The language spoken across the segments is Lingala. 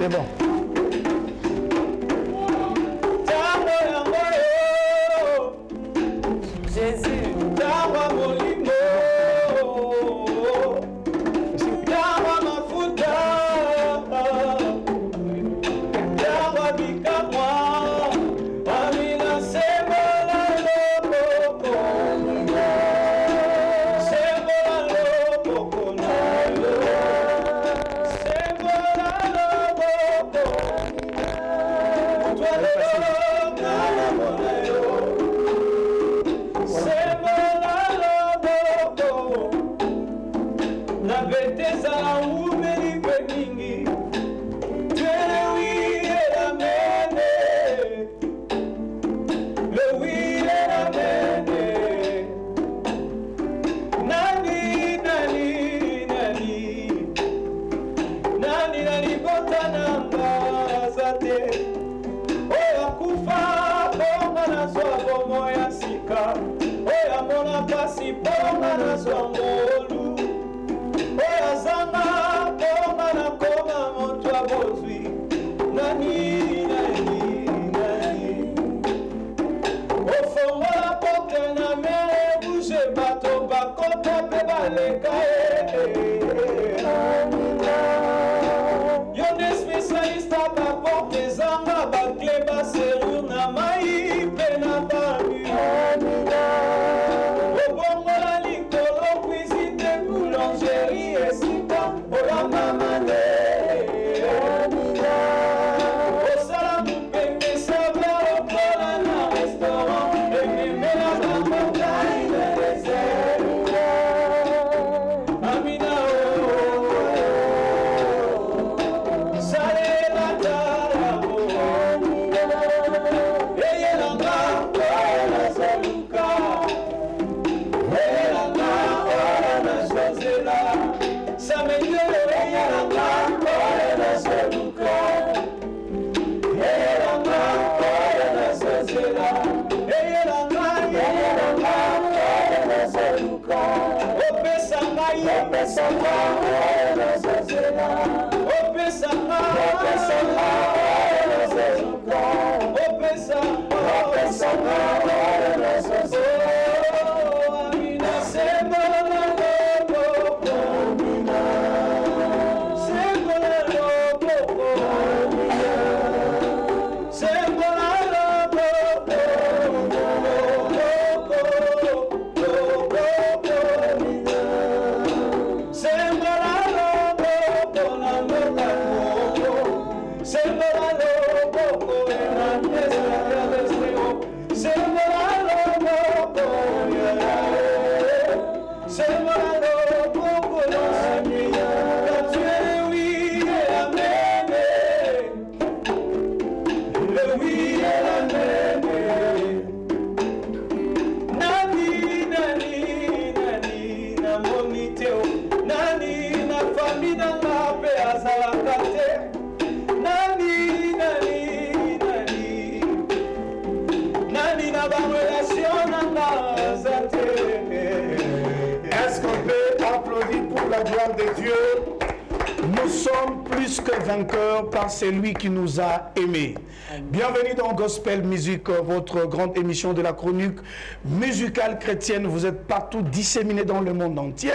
C'est bon. Jésus. Est-ce qu'on peut applaudir pour la gloire de Dieu? Nous sommes plus que vainqueurs par celui qui nous a aimés. Bienvenue dans Gospel Music, votre grande émission de la chronique musicale chrétienne. Vous êtes partout disséminés dans le monde entier.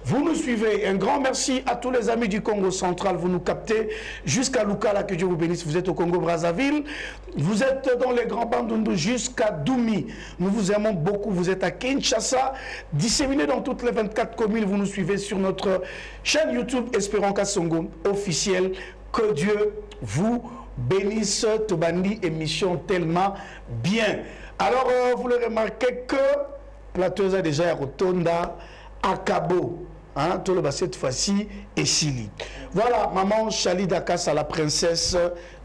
Vous nous suivez. Un grand merci à tous les amis du Congo central. Vous nous captez jusqu'à Lukala, que Dieu vous bénisse. Vous êtes au Congo-Brazzaville. Vous êtes dans les grands Bandundu jusqu'à Doumi. Nous vous aimons beaucoup. Vous êtes à Kinshasa, disséminés dans toutes les 24 communes. Vous nous suivez sur notre chaîne YouTube Espérant Kassongo officielle. Que Dieu vous bénisse. Tobandi, émission tellement bien. Alors, vous le remarquez que Plateau a déjà Rotonda, Akabo. Hein, tout le bas cette fois-ci et Sili. Voilà, maman Chali Dakas à la princesse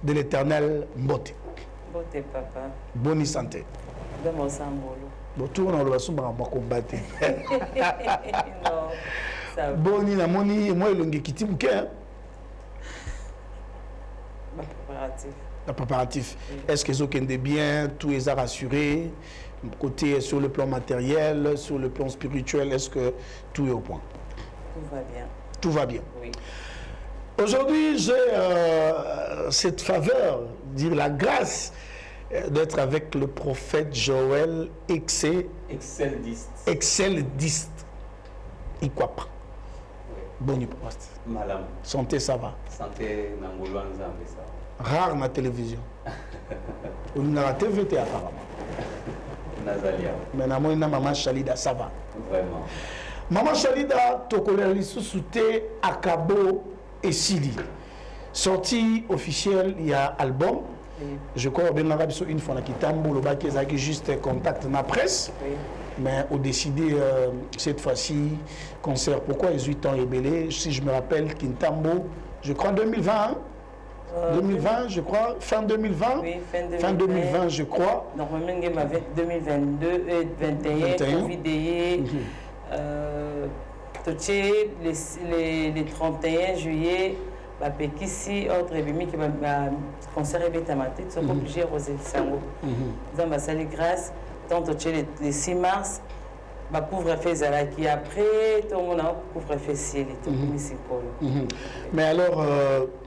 de l'éternel Mbote. Mbote, papa. Bonne santé. De mon sambolo. Bonjour, on va se combattre. Non, ça va. Boni, la moni, moi, il y a qui la préparatif. Est-ce qu'ils ont des biens, tout est rassuré? Côté sur le plan matériel, sur le plan spirituel, est-ce que tout est au point? Tout va bien. Tout va bien. Oui. Aujourd'hui, j'ai cette faveur, dire la grâce, d'être avec le prophète Joël Exceldiste. Exceldiste. Il quoi pas. Bon, poste. Malam. Santé, ça va. Santé, Nangolo Nzambe, ça va. Rare na télévision. On a la TVT apparemment. Nazalia. Mais na maman Chalida, ça va. Vraiment. Maman Chalida, Tokoleli Sousouté, Akabo et Sili. Sortie officielle, il y a album. Oui. Je crois que une fois qui tambour le bac qui juste contact dans la presse. Oui. Mais on décidé cette fois-ci concert. Pourquoi les 8 ans est belé? Si je me rappelle, Kintambo, je crois 2020. Hein? 2020, je crois, fin 2020. Oui, fin 2020, je crois. Normalement, il y avait 2022 et 2021, Covid, les 31 juillet, ici, autre événement qui va concert et bétamatique, ils sont obligés de roser le sango. Ils ont passé les grâces, tant les 6 mars, bah couvre-feu Zalaki après, tout le monde a couvre-feu ciel et tout, mais alors,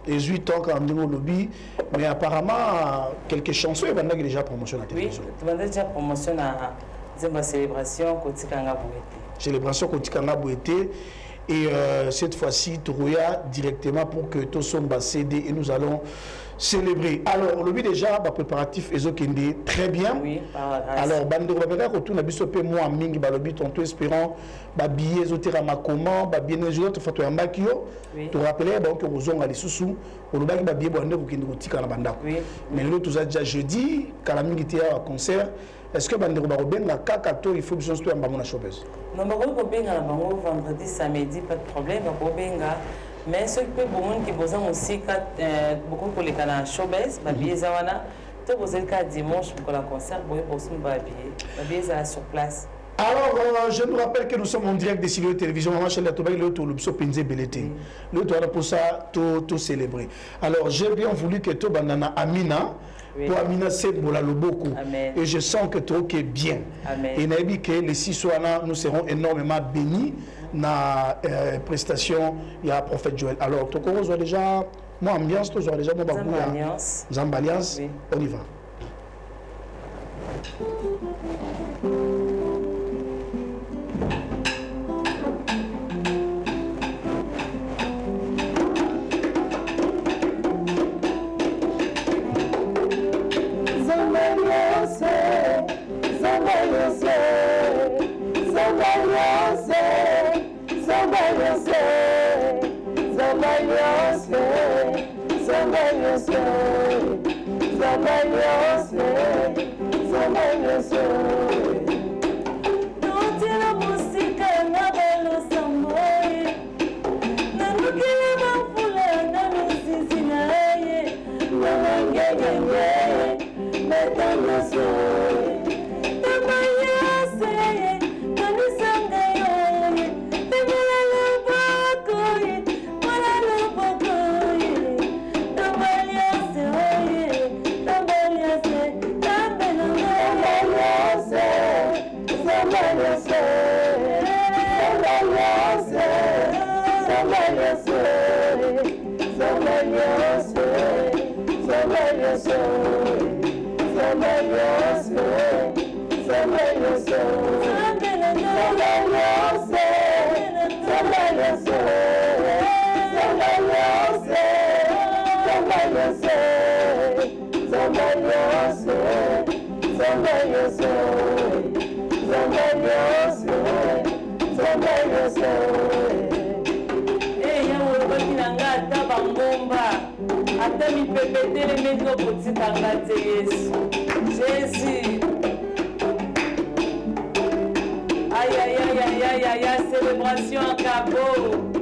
les 8 ans quand même au lobby, mais apparemment, quelques chansons, il y a déjà promotion à la télévision. Oui, il y a déjà promotion à la célébration Kotikanga Bouete. Célébration Kotikanga Bouete. Et cette fois-ci, Tourouya directement pour que tous sommes CD et nous allons célébrer. Alors, le but déjà, préparatif Ezokende, très bien. Oui, par grâce. Alors, Bando Babeka, retourne à Bissopé, moi, Mingi, Balobi, tonto espérant, Babillet, Ezotera, comment, Babien, Ezot, Fatou Yambakio. Tu rappelais, donc, aux ongles, les sous-sous, au Lobaki, Babillet, Bando, Kindi, Tika, Nabanda. Mais nous, tous déjà jeudi, Kalaming était à concert. Est-ce que Bando Barobenga, Kakato, il faut que je sois en Bamona Chobeuse? Non, Barobenga, vendredi, samedi, pas de problème, Barobenga. Mais ceux qui ont besoin aussi, beaucoup pour les canaux showbiz, Babillet Zawana, tout besoin de dimanche pour le concert, pour se Babillet sur place. Alors, je nous rappelle que nous sommes en direct des studios de télévision. Maman Chalida Tobaï, le tour, le pso Pinze Belete. Le tour, pour ça, tout célébrer. Alors, j'ai bien voulu que tout banana Amina. Oui. Pour Amina c'est beaucoup. Et je sens que tout est bien. Amen. Et Naïbi que les 6 soirs nous serons énormément bénis dans la prestation. Il y a prophète Joël. Alors, tout le monde déjà, moi ambiance, tout le déjà mon babou. Zambaliance. Oui. On y va. Jésus. Aïe, aïe, aïe, aïe, aïe, aïe, aïe, célébration en cabot.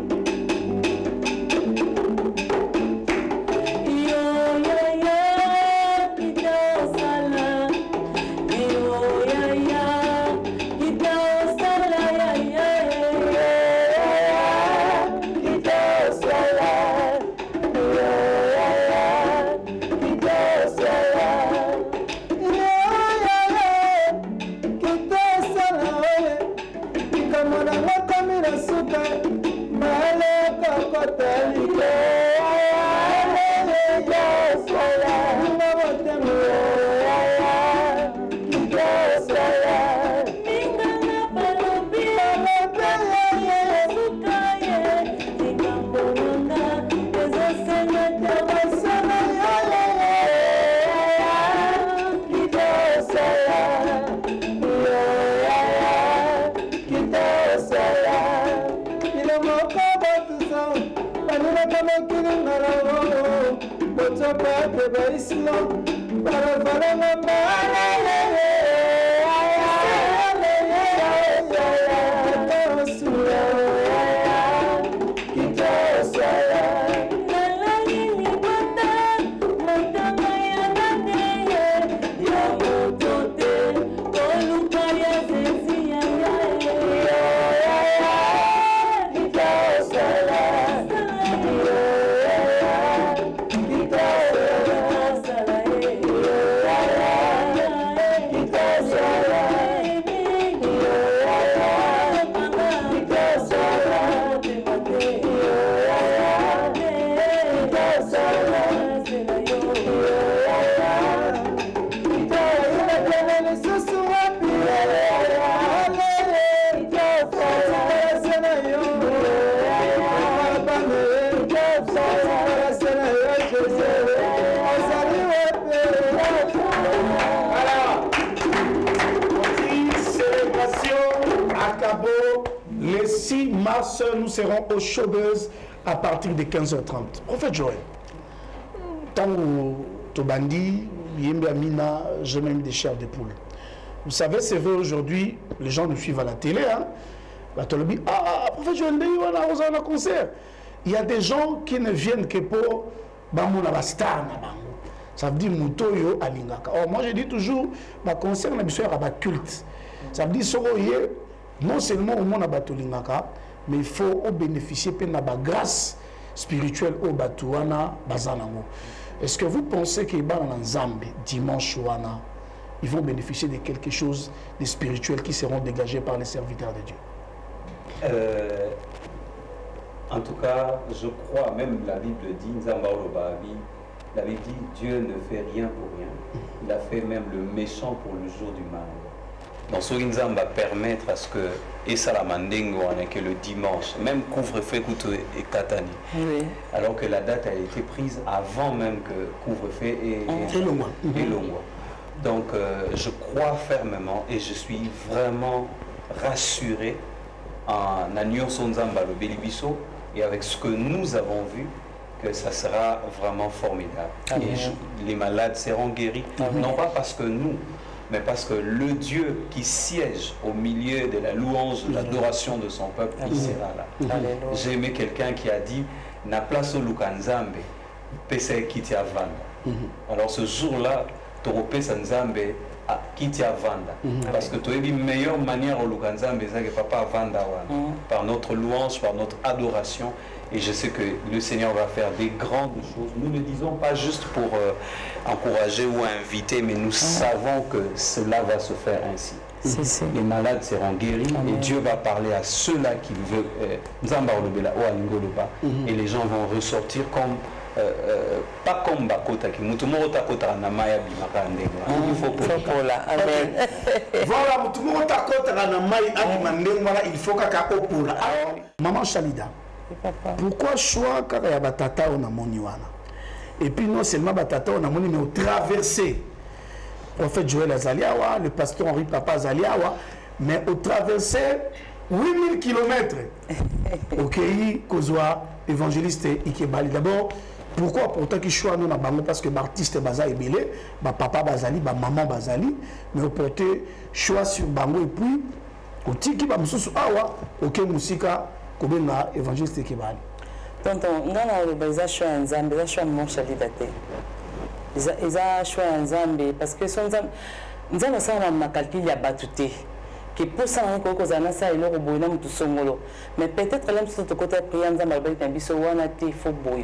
Le 6 mars, nous serons au Showbuzz à partir de 15h30. Prophète Joël, tant que Tobandi, Yembe Amina, j'ai même des chairs de poule. Vous savez, c'est vrai aujourd'hui, les gens nous suivent à la télé. Hein? Prophète Joël, on a un concert. Il y a des gens qui ne viennent que pour la star. Ça veut dire Moutoyo Alingaka. Or, moi, je dis toujours, le concert, c'est un culte. Ça veut dire, non seulement au monde Batolingaka, mais il faut bénéficier de la grâce spirituelle au Batouana Bazanamo. Est-ce que vous pensez que dans Zambie, dimanche, ils vont bénéficier de quelque chose de spirituel qui seront dégagés par les serviteurs de Dieu? En tout cas, je crois, même la Bible dit, la Bible dit, Dieu ne fait rien pour rien. Il a fait même le méchant pour le jour du mal. Donc, ce qui va permettre à ce que, et ça la mandengo, que le dimanche, même couvre-feu et katani. Oui. Alors que la date a été prise avant même que couvre-feu et Longwa. Donc, je crois fermement et je suis vraiment rassuré en Agnon Sonzamba le Bélibiso et avec ce que nous avons vu, que ça sera vraiment formidable. Et les malades seront guéris, non pas parce que nous, mais parce que le Dieu qui siège au milieu de la louange, de l'adoration de son peuple, il sera là. J'ai aimé quelqu'un qui a dit « Na place au Lukanzambe, pese kiti avanda ». Alors ce jour-là, toro pesa nzambe a kiti avanda. Parce que tu as une meilleure manière au Lukanzambe, c'est que papa avanda par notre louange, par notre adoration. Et je sais que le Seigneur va faire des grandes choses. Nous ne disons pas juste pour encourager ou inviter, mais nous savons que cela va se faire ainsi. Les malades seront guéris et Dieu va parler à ceux-là qui veulent. Et les gens vont ressortir comme pas comme Bakota qui mutumoro takota na maya bimaka ndenge. Il faut pour la amen. Voilà mutumoro takota na maya abimandenge voilà il faut kaka opula. Maman Chalida. Pourquoi choix quand il y a batata on a moniwana et puis non seulement batata on a moni mais au traversé prophète Joël Azaliawa, le pasteur Henri Papa Azaliawa, mais au traversé 8000 km au pays Kozwa évangéliste Ikebali. D'abord pourquoi pourtant qu'il choix nous na bango parce que l'artiste Baza est belé, ba papa Bazali, ba maman Bazali, mais au porter choix sur bango et puis au tiki ba mususu awa OK musika Kobenga évangéliste Kebali. Tonton, ngana le beza choix nzambe, za choix mon Chalida te. Eza choix nzambe parce que son nzambe ça na calcul ya batute. Que pour ça on ko kozana ça elo boyina mutu songolo. Mais peut-être là mutu to côté prier nzambe ba biso wana te faut boy.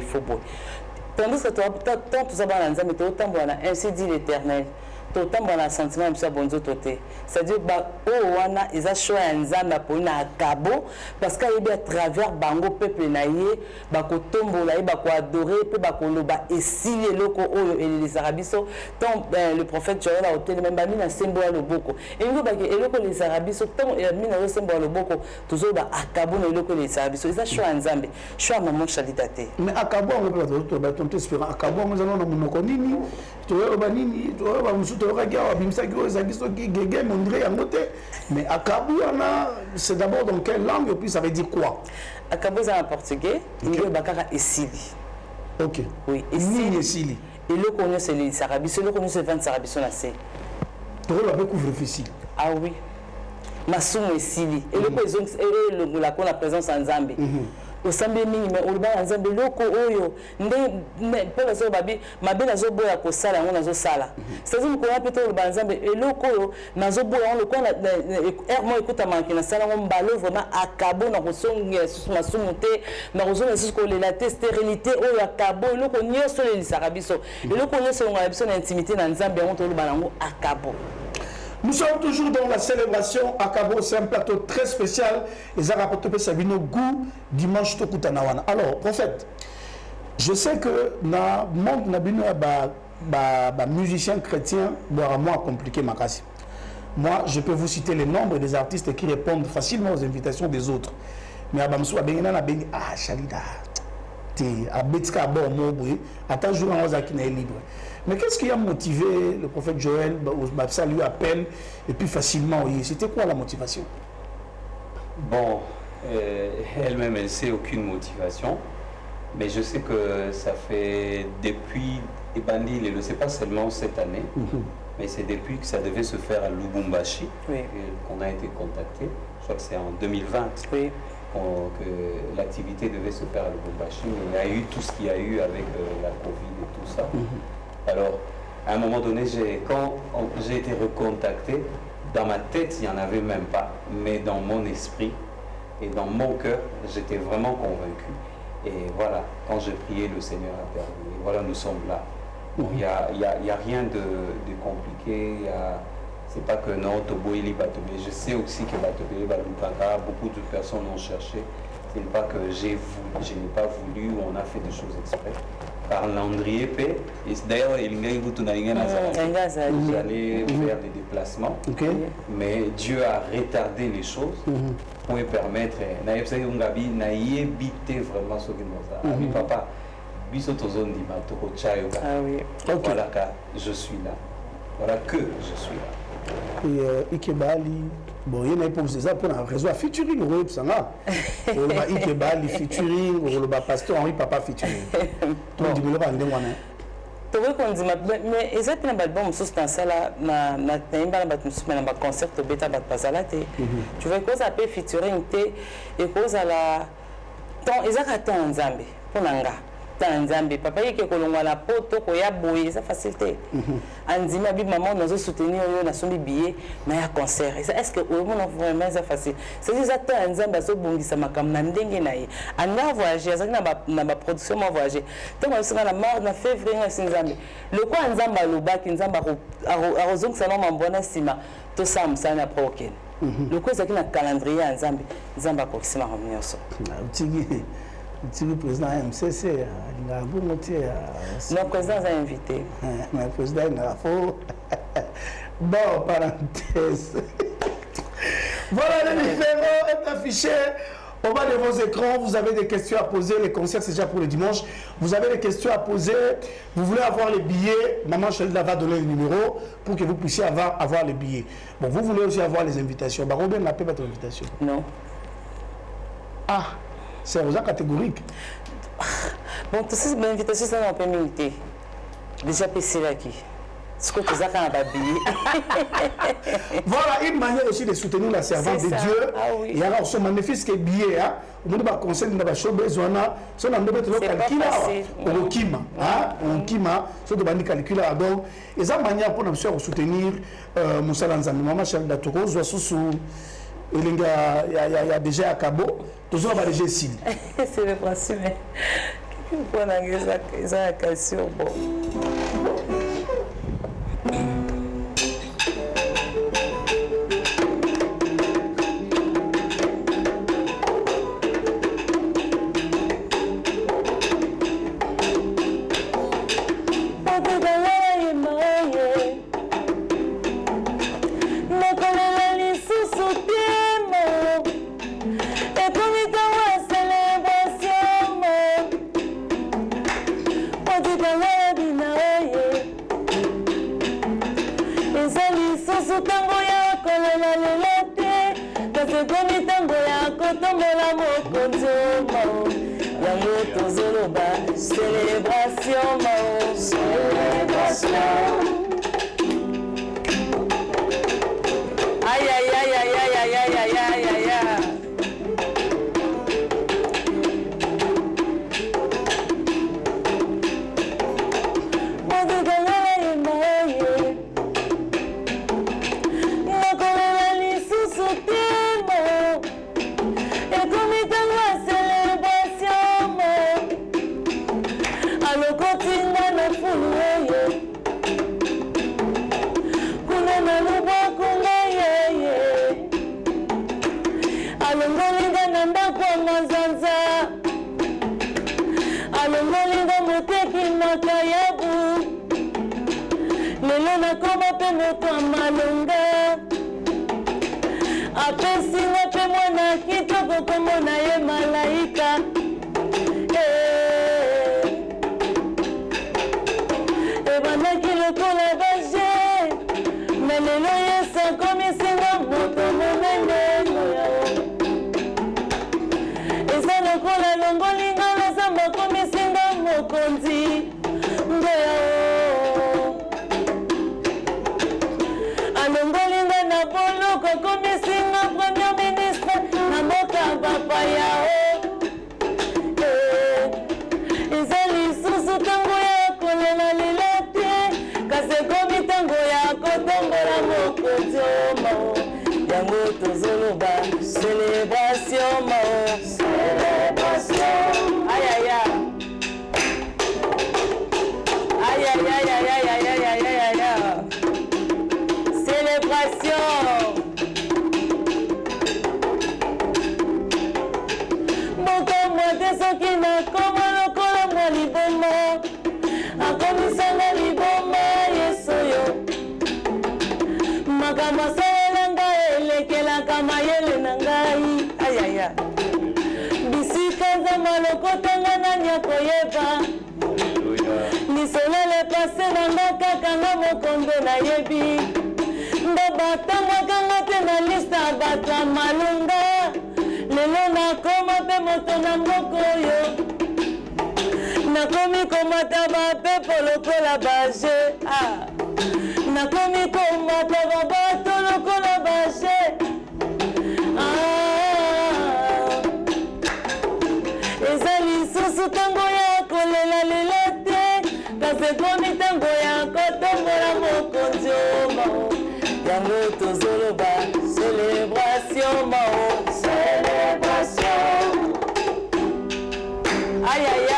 Tandis que toi tant tout ça ba nzambe to tambo na ainsi dit l'Éternel. Totam bon sentiment de bonzo toté c'est-à-dire ba o wana eza choix ya nzamba pour na kabo parce qu'il y a à travers bango peuple na yé ba ko tombola ba ko adorer pe ba ko loba esili loko oyo les arabiso tant le prophète Joël a hôtel même ba mina sembo ya loboko et ngo ba ke eloko les arabiso tant mina sembo ya loboko toujours ba akabo na eloko les arabiso eza choix ya nzambe choix maman Chalida te mais akabo on peut to ba ton espérant akabo on na monoko nini to ba nini to ba mais akabouana c'est d'abord dans quelle langue et puis ça veut dire quoi? Akabo c'est en portugais, il est bakara esili. OK. Oui, esili. Et le connaît c'est les sarabiso, le connaît c'est 20 sarabiso na c'est. Pour le couvre feu. Ah oui. Masumu esili. Et le présence et la présence en Zambie. Au sambe mingi mais au bas en Zambie loko oyo ndé pour les babi mabela zo boya ko sala on nazo sala. C'est-à-dire qu'on a plutôt au bas en Zambie et loko oyo nazo boya on le quoi moi écoute manki na sala on balo vraiment akabo na kosonga sous masumu te na kozona sous ko la stérilité oyo akabo loko nyoso le sarabiso. Et loko nyoso on besoin d'intimité na Zambie on to le balango akabo. Nous sommes toujours dans la célébration à Cabo, c'est un plateau très spécial. Et ça rapporte Sabino goût dimanche Tokutanawana. Alors, prophète, je sais que dans le monde de musiciens chrétiens, c'est moins compliqué. Moi, je peux vous citer les nombres des artistes qui répondent facilement aux invitations des autres. Mais à Bamsou, ah, Chalida, à Betska, attends, jour en Ozakina est libre. Mais qu'est-ce qui a motivé le prophète Joël, ça lui appelle, et puis facilement, c'était quoi la motivation? Bon, elle-même, elle sait aucune motivation, mais je sais que ça fait depuis Ebandi, il ne le sait pas seulement cette année, mais c'est depuis que ça devait se faire à Lubumbashi qu'on a été contacté. Je crois que c'est en 2020 que l'activité devait se faire à Lubumbashi, mais il y a eu tout ce qu'il y a eu avec la Covid et tout ça. Alors, à un moment donné, quand j'ai été recontacté, dans ma tête, il n'y en avait même pas. Mais dans mon esprit et dans mon cœur, j'étais vraiment convaincu. Et voilà, quand j'ai prié, le Seigneur a permis. Et voilà, nous sommes là. Il n'y a rien de compliqué. C'est pas que non, Toboili Batobé. Je sais aussi que Batobé, Balupaka, beaucoup de personnes l'ont cherché. Ce n'est pas que je n'ai pas voulu ou on a fait des choses exprès. Par Landrier P. Et d'ailleurs, il y a allé faire des déplacements. Mais Dieu a retardé les choses pour permettre. Vraiment ce qu'il papa, voilà, je suis là. Voilà que je suis là. Et Ikebali, bon, il y a une épouse ça pour un réseau featuring, on va Ikebali featuring, on va pasteur Henri Papa featuring. Tout le monde va dire mais exactement bon substance là na taimba na concert beta bat pasala te tu vois quoi ça peut featuring te et quoi ça la tant exactement en Zambie pour nanga en Zambie papa yeke kolongwa la poto ko ya boye ça facilité andima bi maman nous soutenir yo na sombi billet na ya concert est-ce que au monde vraiment ça facile c'est ça en Zambie so bongisa makam na ndenge na ye anda voyager ça na ba production ma voyager tant on sera na mars na février na Zambie le quoi en Zambie loba ki Zambie a raison que ça non mbona sima to sam ça na proken le quoi ça qui na calendrier en Zambie ko sima ramnyoso le président MCC, il a un motier. Le président a invité. Le président a faux. Bon, parenthèse. Voilà, le numéro est affiché au bas de vos écrans. Vous avez des questions à poser. Les concerts, c'est déjà pour le dimanche. Vous avez des questions à poser. Vous voulez avoir les billets. Maman Chalida va donner le numéro pour que vous puissiez avoir les billets. Bon, vous voulez aussi avoir les invitations. Robin n'a pas votre invitation. Non. Ah. C'est aux catégoriques. Bon, tout ça, l'invitation, c'est un peu limité. Déjà, PC là qui. Ce que tu as quand voilà une manière aussi de soutenir la servante de Dieu. Ah, oui. Et alors, ce magnifique qui est billet, on a un conseil de la showbiz, on a un kima, un kima, c'est de bandi calcula. Donc, et ça manière pour nous soutenir Moussa Lanzami, maman Charles Datoro, Zoasou. Il y a déjà à Cabo, toujours à déjà ici. C'est le principe. Qu'est-ce qu'on a ça question bon. Célébration, Mao. Célébration. Aïe, aïe, aïe, aïe, aïe, aïe, aïe, aïe, aïe, aïe, aïe. Célébration, Mao. Célébration. Aïe, aïe, aïe. Aïe, aïe, aïe, aïe, aïe, aïe, aïe, aïe, aïe, aïe. Célébration. Moko mwate soki na komo lokola mwa liboma. Akomisanga liboma yesoyo. Makamasa mayele na ngai ayaya bisika za malokota ngana nyako yeba lisolele pase na ngaka kanga mokondo na yebi ndabata mwakanga te na lista bata malunga lelo na koma pe moto na mboko yo nakomi komata bapepo lokola baje nakomi komata babato lokola baje tango ya kolela lela te kasi komi tango ya kotombola mokonzi mao yango tozoloba célébration mao célébration aïe aïe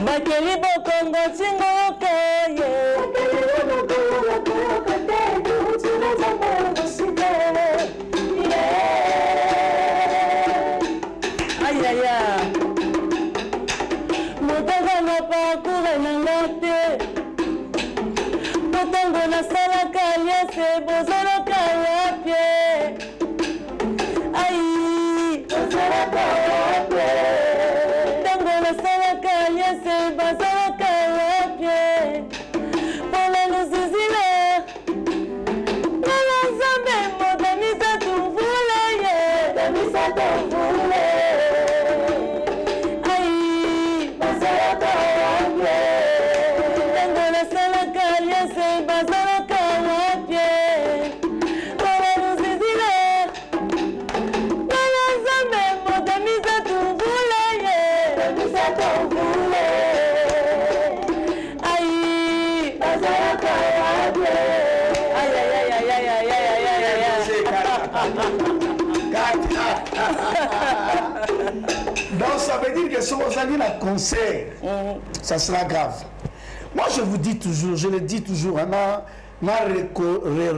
Bakeli bokongo chingo okaye aïe aïe motaga na pakure na ngate motango na salaka aliase bozoloka wapye aïe bozoloka wapye tango na salaka aliase bazoloka wapye Donc ça veut dire que si vous allez à concert, ça sera grave. Moi je vous dis toujours, je le dis toujours, on a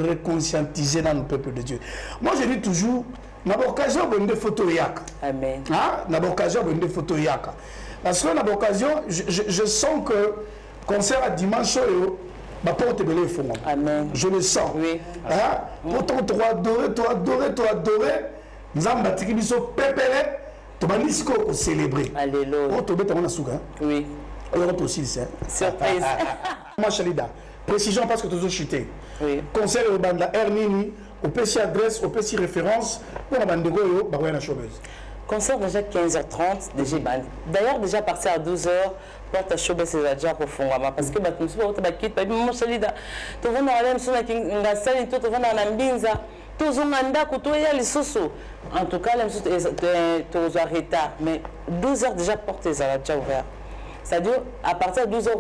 reconscientisé dans le peuple de Dieu. Moi je dis toujours, on a l'occasion de faire des photos yaka. Amen. On a l'occasion de faire des photos yaka. Parce qu'on a l'occasion, je sens que concert à dimanche, Amen. je le sens. Oui. Pourtant, tu adorer. Nous avons battu pépélé. Tu vas célébrer. Alléluia. Oui. Alors, aussi, c'est surprise. Moi, Chalida, précision parce que tu as chuté. Oui. Conseil au bande la Ernini, au PC adresse, au PC référence, pour la bande de Goyo, Barouana Chobeuse. Concert déjà 15h30, déjà bandi. D'ailleurs, déjà parti à 12h, porte à Chobeuse, c'est déjà au fond. Parce que tu vas quitter, tu vas Chalida. Tu vas aller sur la salle, tu vas aller en Binza. En tout cas, tu es en retard. Mais 12h déjà, porte les déjà ouvert. C'est-à-dire, à partir de 12h,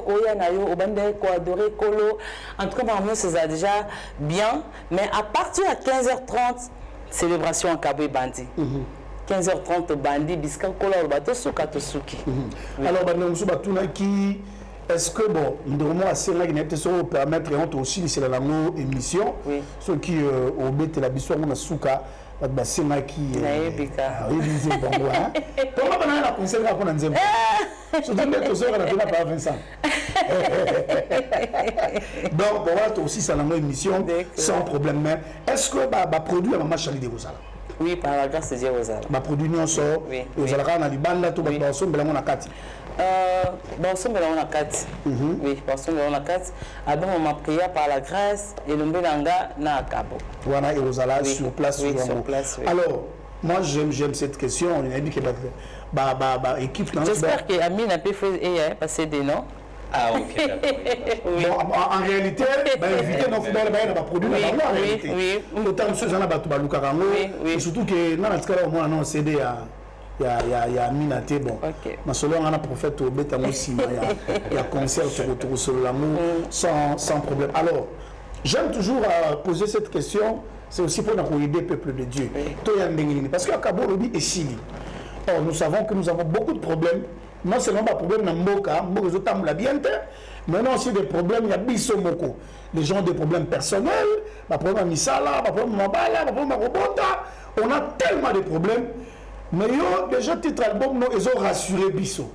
en tout cas, c'est déjà bien. Mais à partir de 15h30, célébration en Kaboué Bandi. 15h30, Bandi, Bisca, Kola, Bato, Souka, Tosuki. Alors, est-ce que, bon, nous devons assez permettre aussi, c'est la langue émission, ceux qui ont bêté la bisou, on a Souka. C'est moi qui comment on a la conseil à prendre un zéro. Surtout que tu seras pas 25. Donc, pour voir aussi, c'est la émission sans problème. Mais est-ce que le produit à Maman Chali de Rosala? Oui, par la grâce de Dieu, Rosala. Le produit, nous sort. Rosala, on a du ban là, tout le monde, on a 4. Bon, on a 4. Oui, on a 4. Avant, on m'a prié par la grâce et le Mbélanga n'a pas cabo. Voilà, et Rosala sur place. Oui, sur place. Alors, moi, j'aime cette question. On a dit que l'équipe. J'espère que Amine a pu faire passer des noms. Ah, ok. Oui. Bon, en réalité, éviter nos fidèles à produire la langue. En réalité, autant de choses, on a battu Baloukarango. Et surtout que dans le cas où on a cédé à. Il y a Minaté, bon. Mais selon on a prophète au bêta aussi, il y a concert sur l'amour sans problème. Alors, j'aime toujours poser cette question, c'est aussi pour aider le peuple de Dieu. Parce qu'à Kabo Lobi et Sili. Or, nous savons que nous avons beaucoup de problèmes. Non seulement pas de problèmes dans Mboka, mais non aussi des problèmes, il y a Bissomoko. Les gens ont des problèmes personnels, des problèmes Misala, des problèmes Mabala, des problèmes Robota. On a tellement de problèmes. Mais déjà, titre album, ils ont rassuré Bisso.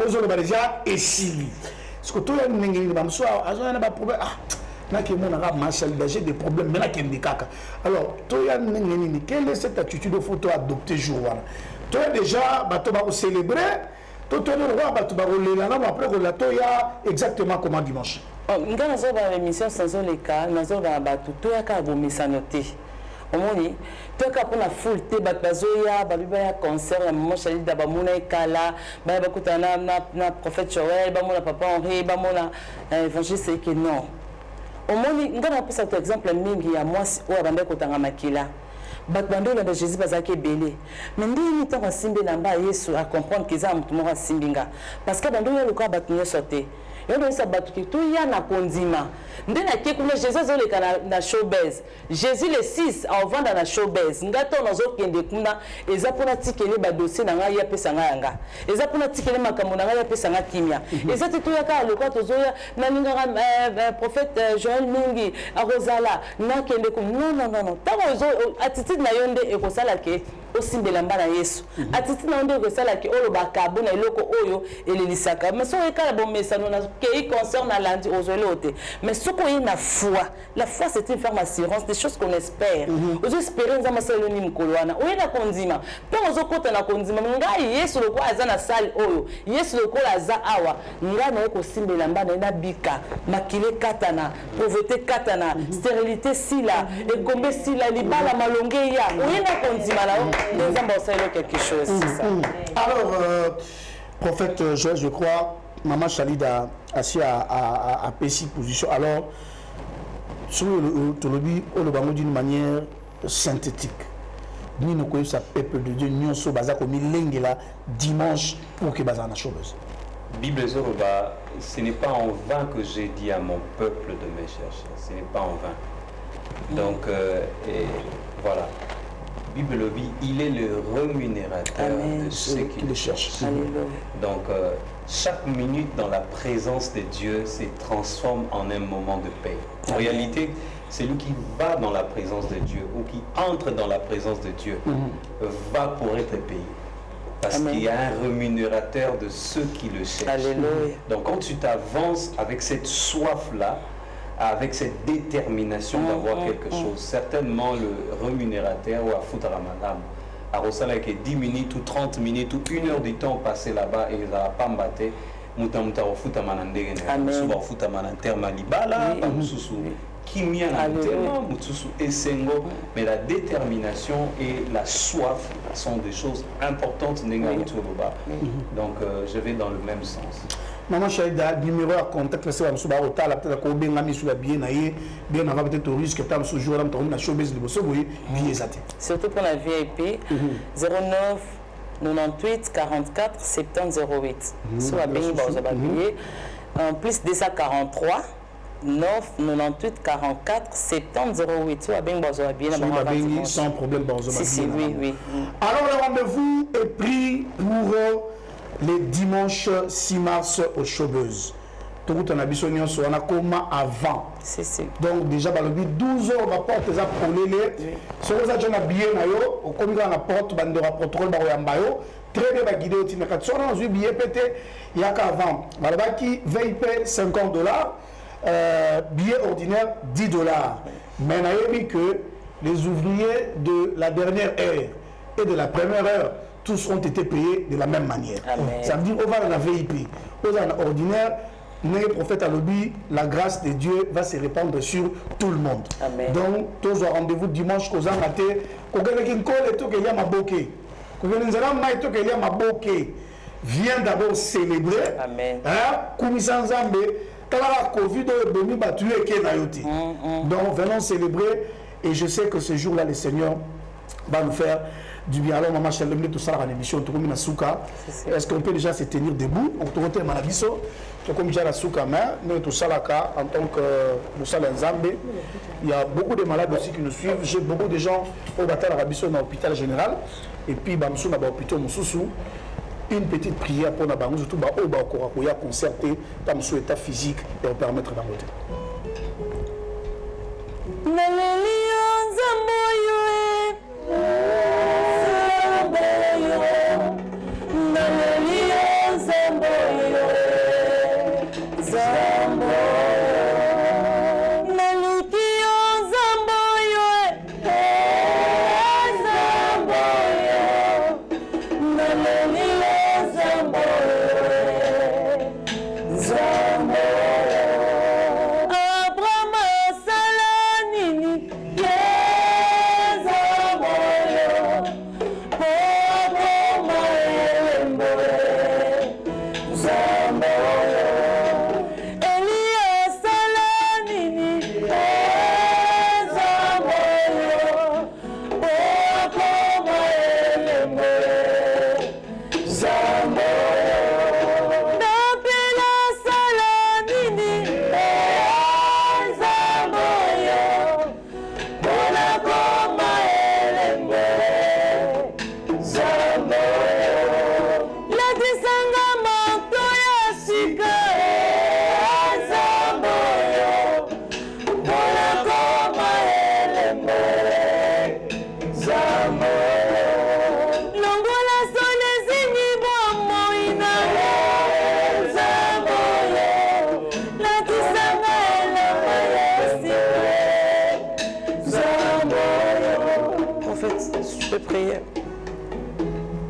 Ils ont déjà essayé. Parce que tout le monde a des problèmes. J'ai des problèmes. Mais là, il y a des caca. Alors, quelle est cette attitude de photo adoptée jour? Tu as déjà célébré. Tu as exactement comment dimanche. Nous avons l'émission sans les cas. Nous avons omoni toka pona full te bazoya babiba concert ya maman Chali da bamona ekala ba bakutana na prophète Joël bamona papa Henri bamona évangile que non omoni ngana pesa par exemple mingi ya mwasi o abanda kotanga makila batbando na Jésus bazaki belé mais ndini to simbe na ba Yesu à comprendre que ça mutu moko simbinga parce que bando ya loka batunyo sauter et on ça batuki tout ya na kondima ndena ke kuna Jésus azoleka na showbiz Jésus le 6 avant dans la showbiz ngato nazo kende kuna eza pona tikele ba dossier na ngai ya pesa nga yanga eza pona tikele makambo na ngai ya pesa nga kimia eza te to ya ka loka tozoya na ninga prophète Joël mingi a Rosala na kende ku non tawo zo attitude na yonde e ko sala ke osimbela mbana Yesu attitude na yonde ko sala ke olo bakabo na eloko oyo elelisaka mais so ekala bon mesano na qui concerne la lundi aux olotes. Mais ce qu'on a la foi c'est une ferme assurance, des choses qu'on espère. Aux espérons nous avons salé ni mkoloana. Où est la condima? Peu aux côtés na condima. Nga Yesu le quoi azana salle oyo. Yesu le quoi aza awa. Nga na eko simbe lamba na bika. Makile katana, pauvreté katana, stérilité sila, et combe sila libala malonge ya. Où est la condima là? Nous avons salé quelque chose. Alors, prophète Joël, je crois. Maman Chalida assis à P6 position. Alors, sur le bango d'une manière synthétique. Nous nous connaissons le peuple de Dieu, nous sommes comme l'ingéla dimanche pour que bazana chose. Bible Zoroba, ce n'est pas en vain que j'ai dit à mon peuple de me chercher. Ce n'est pas en vain. Donc, et voilà. Bible le dit, il est le rémunérateur de ceux qui le cherchent. Donc, chaque minute dans la présence de Dieu se transforme en un moment de paix. En réalité, celui qui va dans la présence de Dieu ou qui entre dans la présence de Dieu va pour être payé. Parce qu'il y a un rémunérateur de ceux qui le cherchent. Alléluia. Donc quand tu t'avances avec cette soif-là, avec cette détermination d'avoir quelque chose, certainement le rémunérateur ou à foutre à la madame, à Rosala qui est 10 minutes ou 30 minutes ou 1 heure du temps passé là-bas et il n'a pas mbatté, muta au foot à manandé, souvent au foot à mananter malibala, Kimia tellement Essengo, mais la détermination et la soif sont des choses importantes. Donc je vais dans le même sens. Maman Chaïda, numéro à contact, c'est un souba au tal, peut-être qu'on bien mis sur la bien aïe, bien avant peut-être au risque que tu as ce jour là, tu as une showbiz de Bossoboui, bien zati. Surtout pour la VIP, 09 98 44 70 08. Sur la bien, en plus de ça 43. 9 98 44 70 08. Sur la bien, sans problème. Oui. Alors le rendez-vous est pris pour le dimanche 6 mars au Showbuzz. Tout le monde a comment avant. Donc déjà, 12 heures, la porte est pour les. Si vous avez un billet, vous avez la porte, vous avez un protocole, très bien guidé au Tinaka. Si vous avez un billet pété, il y a qu'avant. Vous avez VIP $50, billet ordinaire $10. Mais vous avez vu que les ouvriers de la dernière heure et de la première heure, tous ont été payés de la même manière. Ça veut dire qu'on va dans la VIP, on va dans l'ordinaire, le prophète a lobby, la grâce de Dieu va se répandre sur tout le monde. Donc, tous au rendez-vous dimanche, qu'on a maté, qu'on a une colle et tout, qu'il y a ma bokeh. Qu'on a une zala maïto, qu'il y a ma bokeh. Viens d'abord célébrer. Comme ça, Nzambe, quand la Covid est venue, tu es qui est. Donc, venons célébrer. Et je sais que ce jour-là, le Seigneur va nous faire du bien. Alors, maman, je vais tout ça à l'émission. Est-ce qu'on peut déjà se tenir debout? On te retrouve à la biso. Comme déjà la souka, mais tout ça en tant que Moussa Nzambe. Il y a beaucoup de malades aussi qui nous suivent. J'ai beaucoup de gens au bataille à la biso dans l'hôpital général. Et puis, Bamsou n'a pas hôpital Moussou. Une petite prière pour Nabangou, surtout au Bakora, pour y concerter dans son état physique et on permettre d'envoter.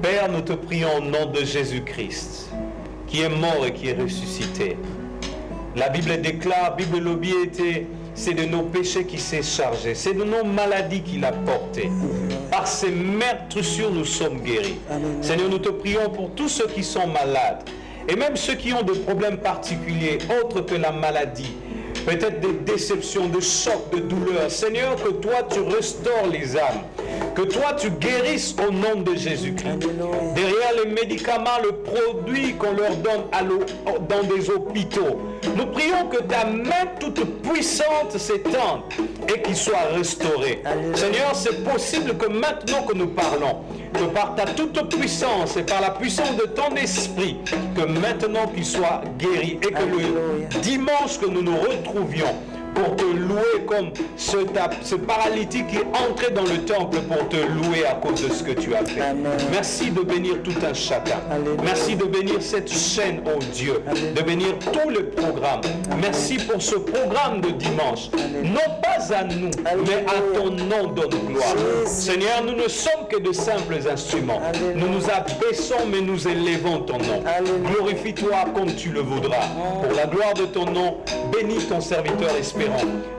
Père, nous te prions au nom de Jésus-Christ, qui est mort et qui est ressuscité. La Bible déclare, Bible lobby était, c'est de nos péchés qui s'est chargé, c'est de nos maladies qu'il a portées. Par ses meurtrissures, nous sommes guéris. Seigneur, nous te prions pour tous ceux qui sont malades, et même ceux qui ont des problèmes particuliers, autres que la maladie, peut-être des déceptions, de chocs, de douleurs. Seigneur, que toi, tu restaures les âmes. Que toi, tu guérisses au nom de Jésus-Christ. Derrière les médicaments, le produit qu'on leur donne dans des hôpitaux, nous prions que ta main toute puissante s'étende et qu'il soit restauré. Seigneur, c'est possible que maintenant que nous parlons, que par ta toute puissance et par la puissance de ton esprit, que maintenant qu'il soit guéri et que le dimanche que nous nous retrouvions pour te louer comme ce paralytique qui est entré dans le temple pour te louer à cause de ce que tu as fait. Amen. Merci de bénir tout un chacun. Alléluia. Merci de bénir cette chaîne, oh Dieu, Alléluia. De bénir tous les programmes. Amen. Merci pour ce programme de dimanche. Alléluia. Non pas à nous, Alléluia. Mais à ton nom donne gloire. Jésus. Seigneur, nous ne sommes que de simples instruments. Alléluia. Nous nous abaissons, mais nous élevons ton nom. Glorifie-toi comme tu le voudras. Pour la gloire de ton nom, bénis ton serviteur espérant.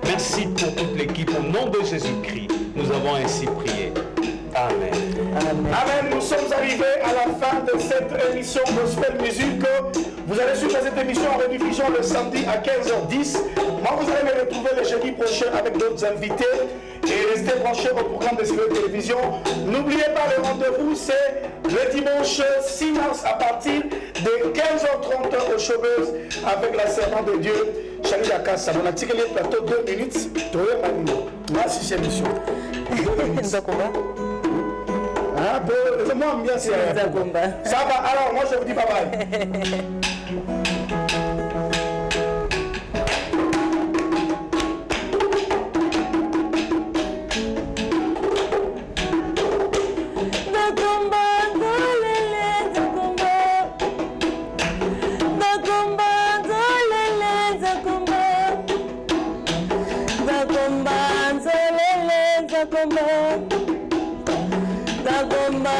Merci pour toute l'équipe. Au nom de Jésus-Christ, nous avons ainsi prié. Amen. Amen. Amen. Nous sommes arrivés à la fin de cette émission Gospel Music. Vous allez suivre cette émission en rediffusion le samedi à 15h10. Moi, vous allez me retrouver le jeudi prochain avec d'autres invités. Et restez branchés au programme de Cielo Télévision. N'oubliez pas le rendez-vous, c'est le dimanche 6 mars à partir de 15h30 au Showbuzz avec la servante de Dieu, Charlie Dakassa. On a tiré le plateau 2 minutes. Merci, c'est l'émission. 2 minutes. Ah, bon, moi, bien sûr. Ça va, alors moi je vous dis bye bye. Zakumba